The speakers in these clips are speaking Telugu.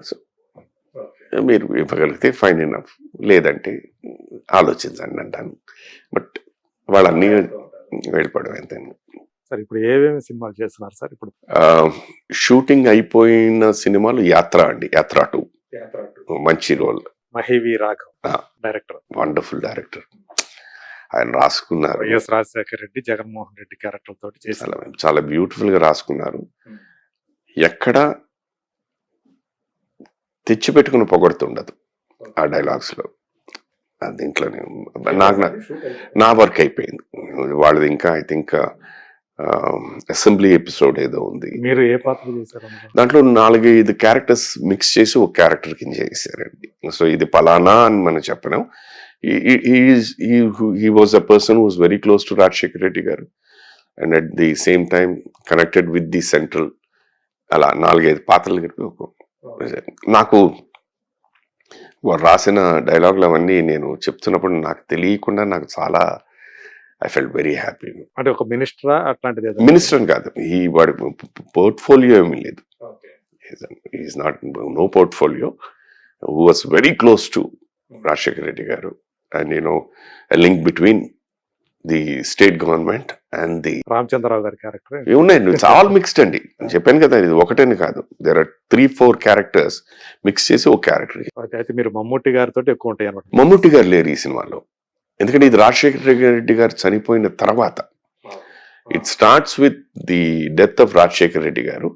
సో మీరు ఇవ్వగలిగితే ఫైన్ ఇనఫ్, లేదంటే ఆలోచించండి అంటాను. బట్ వాళ్ళన్నీ వెళ్ళిపోవడం అంతే. సార్ ఇప్పుడు ఏమేమి సినిమాలు చేస్తున్నారు సార్ ఇప్పుడు? షూటింగ్ అయిపోయిన సినిమాలు యాత్ర అండి, యాత్ర 2 మంచి role. మహివి Raghav director, wonderful director. ఆయన రాసుకున్నారు, వైఎస్ రాజశేఖర రెడ్డి, జగన్మోహన్ రెడ్డి క్యారెక్టర్ తోటి చేశారు. చాలా బ్యూటిఫుల్ గా రాసుకున్నారు. ఎక్కడ తెచ్చిపెట్టుకుని పొగడుతుండదు ఆ డైలాగ్స్ లో. దీంట్లోనే నాకు నా వర్క్ అయిపోయింది. వాళ్ళది ఇంకా ఐ థింక్ అసెంబ్లీ ఎపిసోడ్ ఏదో ఉంది. మీరు ఏ పాత్ర చేశారు దాంట్లో 4-5 క్యారెక్టర్స్ మిక్స్ చేసి ఒక క్యారెక్టర్ కింద చేశారండి. సో ఇది పలానా అని మనం చెప్పలేం. He was a person who was very close to Rajshekar Reddy garu, and at the same time connected with the central. అలా 4-5 పాత్రలు కలిపి నాకు రాసిన డైలాగులు అవన్నీ నేను చెప్తున్నప్పుడు నాకు తెలియకుండా నాకు చాలా ఐ ఫెల్ట్ వెరీ హ్యాపీ. అంటే ఒక మినిస్టరా అట్లాంటిది? మినిస్టర్ అని కాదు, వాడి పోర్ట్ఫోలియో ఏమీ లేదు. Is not no portfolio. Who was very close to Rajasekhara Reddy garu, and a link between the state government and the Ramachandra Rao గారి క్యారెక్టర్ ఉన్నాయండి. ఇట్స్ ఆల్ మిక్స్డ్ అండి. చెప్పాను కదా, ఇది ఒకటేని కాదు, దేర్ ఆర్ 3-4 క్యారెక్టర్స్ మిక్స్ చేసి ఒక క్యారెక్టర్. అయితే మీరు మమ్ముట్టి గారితో ఎక్కువ ఉంటాయి అన్నమాట. మమ్ముట్టి గారు లేరు ఈ సినిమాలో, ఎందుకంటే ఇది రాజశేఖర రెడ్డి గారు చనిపోయిన తర్వాత. It starts with the death of Rajasekhara Reddy గారు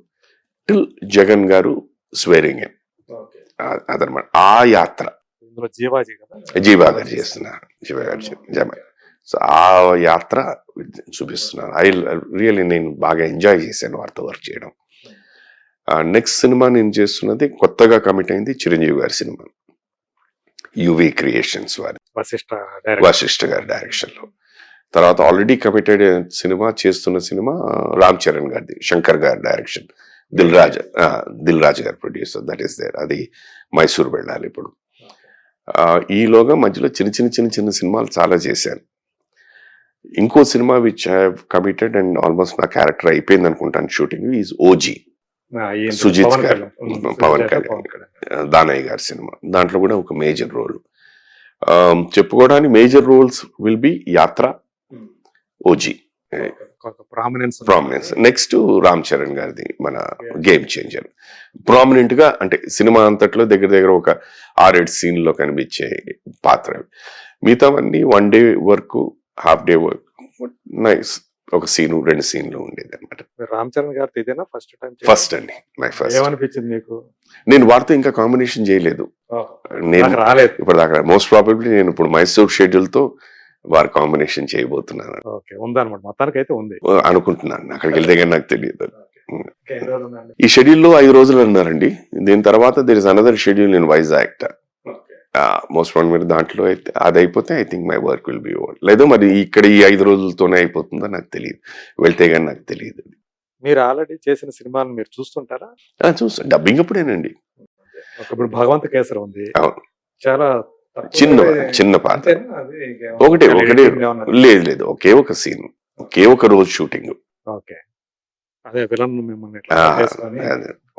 టిల్ జగన్ గారు స్వేరింగ్ ఇన్. అదనమాట ఆ యాత్ర. జీవా గారు చేస్తున్నారు, జీవా గారు. సో ఆ యాత్ర చూపిస్తున్నారు. రియల్లీ నేను బాగా ఎంజాయ్ చేశాను వారితో వర్క్ చేయడం. నెక్స్ట్ సినిమా నేను చేస్తున్నది కొత్తగా కమిట్ అయింది చిరంజీవి గారి సినిమా, యువి క్రియేషన్స్ వారి, వశిష్ఠ గారి డైరెక్షన్ లో. తర్వాత ఆల్రెడీ కమిటెడ్ సినిమా చేస్తున్న సినిమా రామ్ చరణ్ గారిది, శంకర్ గారి డైరెక్షన్, దిల్ రాజు గారు ప్రొడ్యూసర్. That is there. అది మైసూర్ వెళ్ళాలి ఇప్పుడు. ఈలోగా మధ్యలో చిన్న సినిమాలు చాలా చేశాను. ఇంకో cinema which I have committed and almost నా క్యారెక్టర్ అయిపోయింది అనుకుంటాను షూటింగ్, ఈజ్ ఓజీ, సుజిత్ గారు, పవన్ కళ్యాణ్, దానయ్య గారి సినిమా. దాంట్లో కూడా ఒక మేజర్ రోల్. చెప్పుకోవడానికి మేజర్ రోల్స్ విల్ బి యాత్ర, OG, prominence. Next Ram Charan గారిది మన గేమ్ చేంజర్. ప్రామినెంట్ గా అంటే సినిమా అంతట్లో దగ్గర ఒక 6-7 సీన్లో కనిపించే పాత్ర. మిగతావన్నీ 1 day work, half day work, nice. ఒక 2 సీన్లు ఉండేది అనమాట. రామ్ చరణ్ గారితో ఇదేనా ఫస్ట్ టైం? ఫస్ట్ అండి, మై ఫస్ట్. ఏమనిపించింది మీకు? నేను వారితో ఇంకా కాంబినేషన్ చేయలేదు, నేను రాలేదు ఇప్పుడు దాకా. మోస్ట్ ప్రాబబ్లీ నేను ఇప్పుడు మైసూర్ షెడ్యూల్ తో వారు కాంబినేషన్ చేయబోతున్నాను అనుకుంటున్నాను. అక్కడికి వెళ్తే కానీ నాకు తెలియదు. ఈ షెడ్యూల్లో 5 రోజులు అన్నారండి. దీని తర్వాత there is another schedule in Vizag. Most probably దాంట్లో అయితే అది అయిపోతే I think my work will be over. లేదో మరి ఇక్కడ ఈ 5 రోజులతోనే అయిపోతుందో నాకు తెలియదు, వెళ్తే కానీ నాకు తెలియదు. మీరు ఆల్రెడీ చేసిన సినిమాలు మీరు చూస్తుంటారా? చూస్తాను, డబ్బింగ్ అప్పుడేనండి. ఇప్పుడు భగవంత్ కేసరి ఉంది, చాలా చిన్న పాత్ర. ఒకటే లేదు, ఒకే ఒక సీన్, ఒకే ఒక రోజు షూటింగ్.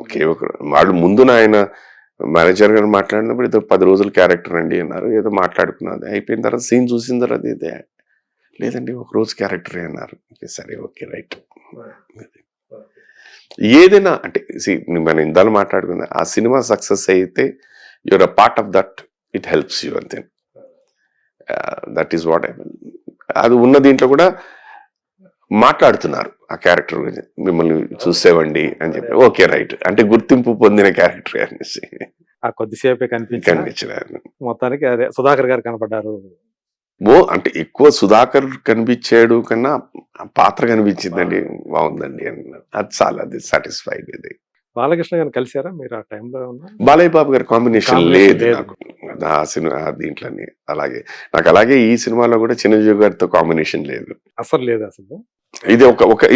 ఒకే ఒక వాళ్ళు ముందు ఆయన మేనేజర్ గారు మాట్లాడినప్పుడు ఏదో 10 రోజులు క్యారెక్టర్ అండి అన్నారు, ఏదో మాట్లాడుకున్నది అయిపోయిన తర్వాత సీన్ చూసిన తర్వాత ఇదే లేదండి ఒక రోజు క్యారెక్టరే అన్నారు. సరే, ఓకే, రైట్. ఏదైనా అంటే మనం ఇందాలు మాట్లాడుకున్నా, ఆ సినిమా సక్సెస్ అయితే you are a part of that, it helps you అంతే. That is what I mean. అది ఉన్న దీంట్లో కూడా మాట్లాడుతున్నారు ఆ క్యారెక్టర్ గురించి, మిమ్మల్ని చూసేవండి అని చెప్పి. ఓకే, రైట్, అంటే గుర్తింపు పొందిన క్యారెక్టర్ అనేసి కొద్దిసేపే కనిపించారు. మొత్తానికి అదే సుధాకర్ గారు కనపడ్డారు. అంటే ఎక్కువ సుధాకర్ కనిపించాడు కన్నా పాత్ర కనిపించిందండి, బాగుందండి అన్నారు. అది చాలా, అది సాటిస్ఫైడ్. ఇది బాలకృష్ణ గారిని కలిసారా మీరు ఆ టైంలో? బాలయ్య బాబు గారి కాంబినేషన్ లేదు నాకు ఆ సినిమా దీంట్లోనే. అలాగే ఈ సినిమాలో కూడా చిరంజీవి గారితో కాంబినేషన్ లేదు, అసలు లేదు. అసలు ఇది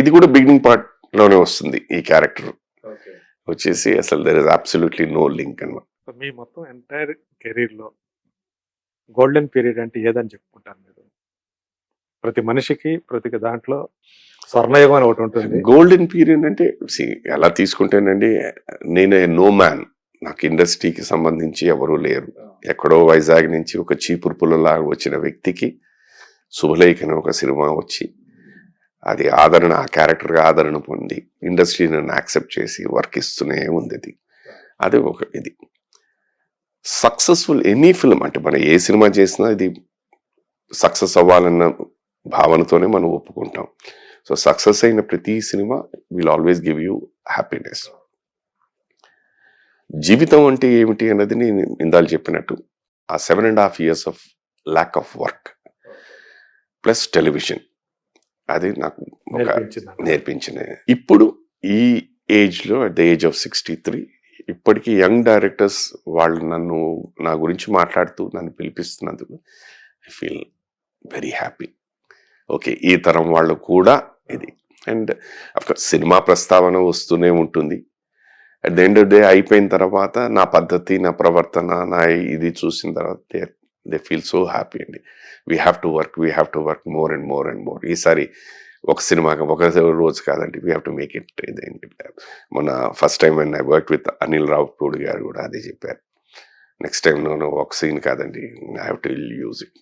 ఇది కూడా బిగినింగ్ పార్ట్ లోనే వస్తుంది. ఈ క్యారెక్టర్ వచ్చేసి అసలు there is absolutely no link అన్నమాట. మీ మొత్తం ఎంటైర్ కెరీర్ లో గోల్డెన్ పీరియడ్ అంటే ఏదని చెప్పుకుంటారు మీరు? ప్రతి మనిషికి ప్రతి దాంట్లో స్వర్ణయుగం అని ఒకటి ఉంటుంది. గోల్డెన్ పీరియడ్ అంటే ఎలా తీసుకుంటేనండి, నేను నో మ్యాన్, నాకు ఇండస్ట్రీకి సంబంధించి ఎవరూ లేరు. ఎక్కడో వైజాగ్ నుంచి ఒక చీపురు పుల్లలాగా వచ్చిన వ్యక్తికి శుభలేఖ అని ఒక సినిమా వచ్చి అది ఆదరణ, ఆ క్యారెక్టర్గా ఆదరణ పొంది ఇండస్ట్రీ నన్ను యాక్సెప్ట్ చేసి వర్క్ ఇస్తూనే ఉంది. అది ఒక ఇది సక్సెస్ఫుల్ ఎనీ ఫిల్మ్ అంటే మనం ఏ సినిమా చేసినా ఇది సక్సెస్ అవ్వాలన్న భావనతోనే మనం ఒప్పుకుంటాం. సో సక్సెస్ అయిన ప్రతి cinema will always give you happiness. జీవితం అంటే ఏమిటి అన్నది నేను ఇందాలు చెప్పినట్టు ఆ 7.5 years of lack of work plus television అది నాకు ఒక నేర్పించిన. ఇప్పుడు ఈ ఏజ్లో అట్ ద ఏజ్ ఆఫ్ 63 ఇప్పటికీ యంగ్ డైరెక్టర్స్ వాళ్ళు నా గురించి మాట్లాడుతూ నన్ను పిలిపిస్తున్నందుకు I feel very happy. Okay, ఈ తరం వాళ్ళు కూడా ఇది. అండ్ అఫ్కోర్స్ సినిమా ప్రస్తావన వస్తూనే ఉంటుంది. At the end of day అయిపోయిన తర్వాత నా పద్ధతి, నా ప్రవర్తన, నా ఇది చూసిన తర్వాత దే ఫీల్ సో హ్యాపీ అండి. We have to work more and more and more. ఈసారి ఒక సినిమాకి ఒక రోజు కాదండి, we have to make it. మొన్న first time when I worked with Anil Ravipudi garu కూడా అదే చెప్పారు. నెక్స్ట్ టైం ఒక సీన్ కాదండి, I have to use it.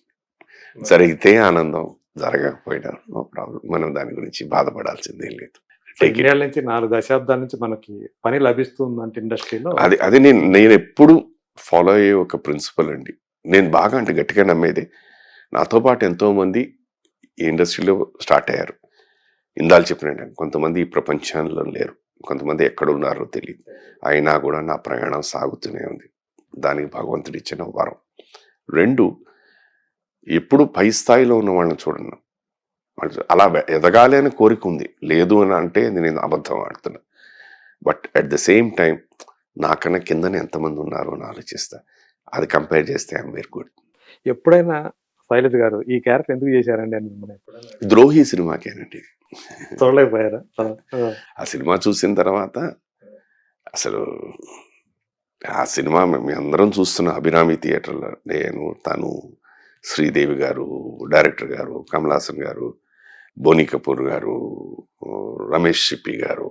జరిగితే ఆనందం, జరగకపోయినా నో ప్రాబ్లం. మనం దాని గురించి బాధపడాల్సిందేం లేదు. నుంచి 4 దశాబ్దాల నుంచి మనకి పని లభిస్తుందంటే ఇండస్ట్రీలో అది నేను ఎప్పుడు ఫాలో అయ్యే ఒక ప్రిన్సిపల్ అండి. నేను బాగా అంటే గట్టిగా నమ్మేది, నాతో పాటు ఎంతో మంది ఈ ఇండస్ట్రీలో స్టార్ట్ అయ్యారు. ఇందాలు చెప్పినట్టు కొంతమంది ఈ ప్రపంచంలో లేరు, కొంతమంది ఎక్కడ ఉన్నారో తెలియదు. అయినా కూడా నా ప్రయాణం సాగుతూనే ఉంది. దానికి భగవంతుడు ఇచ్చిన వరం. 2, ఎప్పుడు పై స్థాయిలో ఉన్న వాళ్ళని చూడను. అలా ఎదగాలి అని కోరిక ఉంది, లేదు అని అంటే నేను అబద్ధం ఆడుతున్నా. But at the same time నాకన్నా కిందనే ఎంతమంది ఉన్నారో అని ఆలోచిస్తా. అది కంపేర్ చేస్తే ఐఎమ్ వెరీ గుడ్. ఎప్పుడైనా శైలజ గారు ఈ క్యారెక్టర్ ఎందుకు చేశారండి అని ద్రోహి సినిమాకేనండి చూడలేకపోయారా? ఆ సినిమా చూసిన తర్వాత అసలు ఆ సినిమా మేము అందరం చూస్తున్న అభిరామి థియేటర్లో, నేను, తను, శ్రీదేవి గారు, డైరెక్టర్ గారు, కమల్ హాసన్ గారు, బోనీ కపూర్ గారు, రమేష్ సిప్పి గారు,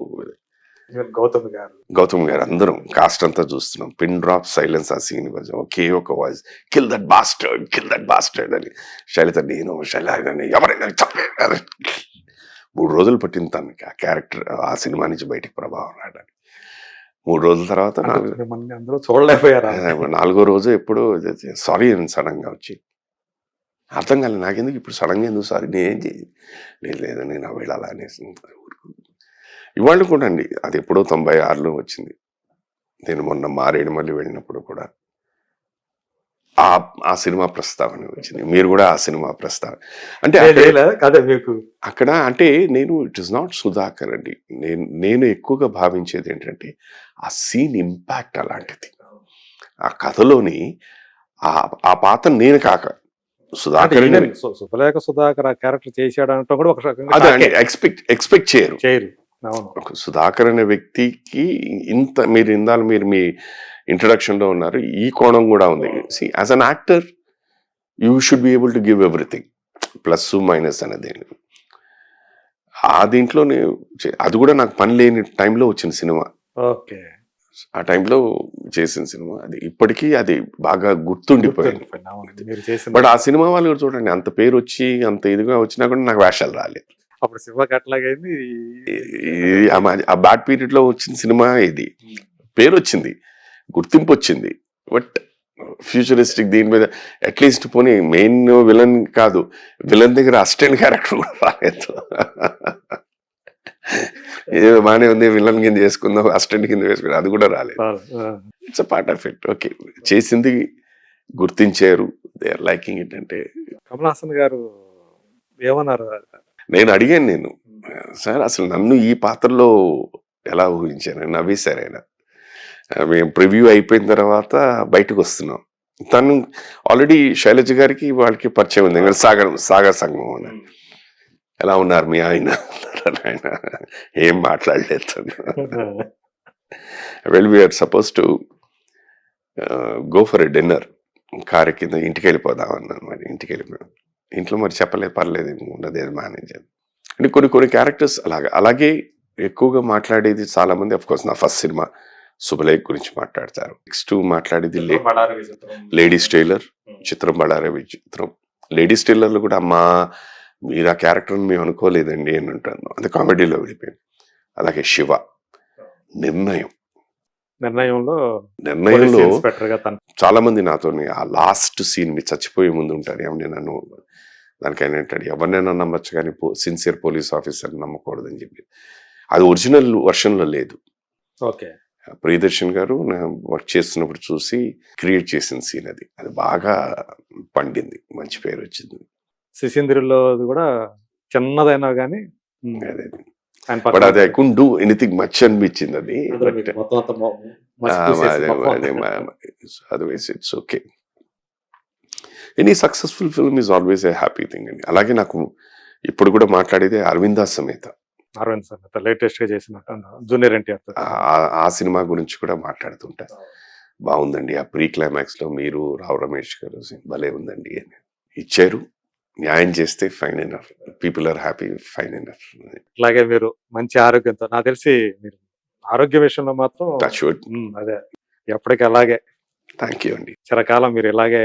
గౌతమ్ గారు అందరం కాస్ట్ అంతా చూస్తున్నాం. పిన్ డ్రాప్ సైలెన్స్ ఆ సీన్ ఒకే ఒక వాయిస్, కిల్ దట్ బాస్టర్డ్ అని. శైలజ, నేను శైలజని ఎవరైనా చెప్పారు. 3 రోజులు పట్టింది తనకి ఆ క్యారెక్టర్ ఆ సినిమా నుంచి బయటికి ప్రభావం రావడానికి. 3 రోజుల తర్వాత అందరూ చూడలేకపోయారా? 4వ రోజు ఎప్పుడు సారీ అని సడన్ గా వచ్చి అర్థం కాలేదు నాకెందుకు ఇప్పుడు సడన్గా ఎందుకు సారీ, నేనేం లేదు నేను వెళ్ళాలా అనేసి. ఇవాళ కూడా అండి, అది ఎప్పుడో 96లో వచ్చింది. నేను మొన్న మారేడుమల్లి వెళ్ళినప్పుడు కూడా ఆ సినిమా ప్రస్తావన వచ్చింది. మీరు కూడా ఆ సినిమా ప్రస్తావన అంటే అక్కడ అంటే నేను ఇట్ ఇస్ నాట్ సుధాకర్ అండి. నేను ఎక్కువగా భావించేది ఏంటంటే ఆ సీన్ ఇంపాక్ట్ అలాంటిది. ఆ కథలోని ఆ పాత్ర నేను కాక సుధాకర్, శుభలేఖ సుధాకర్ ఆ క్యారెక్టర్ చేశాడు అంటే కూడా ఒక ఎక్స్పెక్ట్ చేయరు. సుధాకర్ అనే వ్యక్తికి ఇంత మీరు మీ ఇంట్రడక్షన్ లో ఉన్నారు, ఈ కోణం కూడా ఉంది. As an actor you should be able to give everything, plus minus అనేది. ఆ దీంట్లో అది కూడా నాకు పని లేని టైంలో వచ్చిన సినిమా. ఓకే, ఆ టైంలో చేసిన సినిమా అది ఇప్పటికీ అది బాగా గుర్తుండిపోయింది. బట్ ఆ సినిమా వాళ్ళు కూడా చూడండి, అంత పేరు వచ్చి అంత ఇదిగా వచ్చినా కూడా నాకు వేషాలు రాలేదు. అప్పుడు సినిమా అట్లాగైంది. ఆ బ్యాడ్ పీరియడ్ లో వచ్చిన సినిమా ఇది. పేరు వచ్చింది, గుర్తింపు వచ్చింది, బట్ ఫ్యూచరిస్టిక్ దీని మీద అట్లీస్ట్ పోనీ మెయిన్ విలన్ కాదు, విలన్ దగ్గర అసిస్టెంట్ క్యారెక్టర్ కూడా రాలేదు. ఏదో బాగానే ఉంది, విలన్ కింద చేసుకుందాం, అసిస్టెంట్ కింద వేసుకుందాం, అది కూడా రాలేదు. It's a part of it. Okay, చేసింది గుర్తించారు, దే ఆర్ లైకింగ్ ఇట్. అంటే కమల్ హాసన్ గారు ఏమన్నారు? నేను అడిగాను, సార్ అసలు నన్ను ఈ పాత్రలో ఎలా ఊహించాను? నవ్వేశారు ఆయన. మేము ప్రివ్యూ అయిపోయిన తర్వాత బయటకు వస్తున్నాం, తను ఆల్రెడీ శైలజ గారికి వాళ్ళకి పరిచయం ఉంది, సాగర్ సంగమం అని. ఎలా ఉన్నారు మీ ఆయన? ఆయన ఏం మాట్లాడలేదు. Well we are suppose to go for a dinner, car కింద ఇంటికి వెళ్ళిపోదాం అన్నాను. మరి ఇంటికి వెళ్ళిపోయాను. ఇంట్లో మరి చెప్పలేదు, పర్లేదు ఉన్నది మేనేజ్. అంటే కొన్ని క్యారెక్టర్స్ అలాగే ఎక్కువగా మాట్లాడేది చాలా మంది అఫ్ కోర్స్ నా ఫస్ట్ సినిమా శుభలేఖ గురించి మాట్లాడతారు. నెక్స్ట్ మాట్లాడేది లేడీస్ టైలర్ చిత్రం, బళారే విచిత్రం. లేడీస్ టైలర్ లో కూడా అమ్మా మీరు ఆ క్యారెక్టర్ మేము అనుకోలేదండి అని అంటాను, అది కామెడీలో వెళ్ళిపోయింది. అలాగే శివ నిర్ణయంలో ఇన్స్పెక్టర్ గా తను చాలా మంది నాతోని ఆ లాస్ట్ సీన్ మీ చచ్చిపోయే ముందు ఉంటారు, ఏమని నన్ను దానికైనా అంటాడు ఎవరినైనా నమ్మచ్చు కానీ సిన్సియర్ పోలీస్ ఆఫీసర్ నమ్మకూడదని చెప్పి. అది ఒరిజినల్ వర్షన్లో లేదు. ఓకే, ప్రియదర్శన్ గారు వర్క్ చేస్తున్నప్పుడు చూసి క్రియేట్ చేసిన సీన్ అది బాగా పండింది, మంచి పేరు వచ్చింది. శిశింద్రిలో కూడా చిన్నదైనా కానీ అదే బట్ అది I could do anything much అనిపించింది అది. Otherwise it's okay. Any successful film is always a happy thing అండి. అలాగే నాకు ఇప్పుడు కూడా మాట్లాడేది అరవింద సమేత లేటెస్ట్ గా చేసినట్టు జూనియర్ ఎన్టీఆర్ ఆ సినిమా గురించి కూడా మాట్లాడుతుంటా. బాగుందండి ఆ ప్రీ క్లైమాక్స్ లో మీరు రావు రమేష్ గారు భలే ఉందండి అని ఇచ్చారు. న్యాయం చేస్తే fine enough, people are happy, fine enough. అలాగే మీరు మంచి ఆరోగ్యంతో, నాకు తెలిసి మీరు ఆరోగ్య విషయంలో మాత్రం అదే ఎప్పటికీ అలాగే థ్యాంక్ యూ అండి, చిరకాలం మీరు ఇలాగే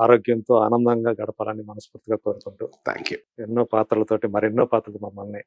ఆరోగ్యంతో ఆనందంగా గడపాలని మనస్ఫూర్తిగా కోరుకుంటూ థ్యాంక్ యూ. ఎన్నో పాత్రలతోటి మరెన్నో పాత్రలు మమ్మల్ని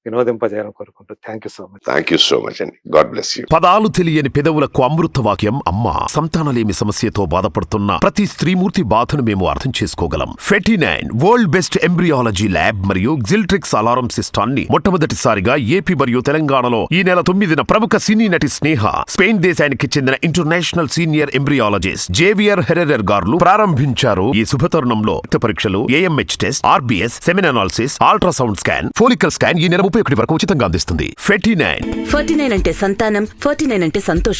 వినోదింపజేయాలని కోరుకుంటూ thank you so much. Thank you so much అండి. God bless you. పదాలు తెలియని పెదవులకు అమృత వాక్యం అమ్మ. సంతానలేమి సమస్యతో బాధపడుతున్న ప్రతి స్త్రీమూర్తి బాధను మేము అర్థం చేసుకోగలం. 49 వరల్డ్ బెస్ట్ ఎంబ్రియాలజీ ల్యాబ్ మరియు జిల్ట్రిక్స్ అలారం సిస్టాన్ని మొట్టమొదటిసారిగా ఏపీ మరియు తెలంగాణలో ఈ నెల 9న ప్రముఖ సినీ నటి స్నేహ, స్పెయిన్ దేశానికి చెందిన international senior embryologist Javier Herrera గారు ప్రారంభించారు. ఈ శుభతరుణంలో రక్త పరీక్షలు, AMH test, RBS, సెమిన్ analysis, ultrasound scan, follicle scan ఈ నెల 31 వరకు ఉచితంగా అందిస్తుంది. 49 49 అంటే సంతానం, 49 అంటే సంతోషం.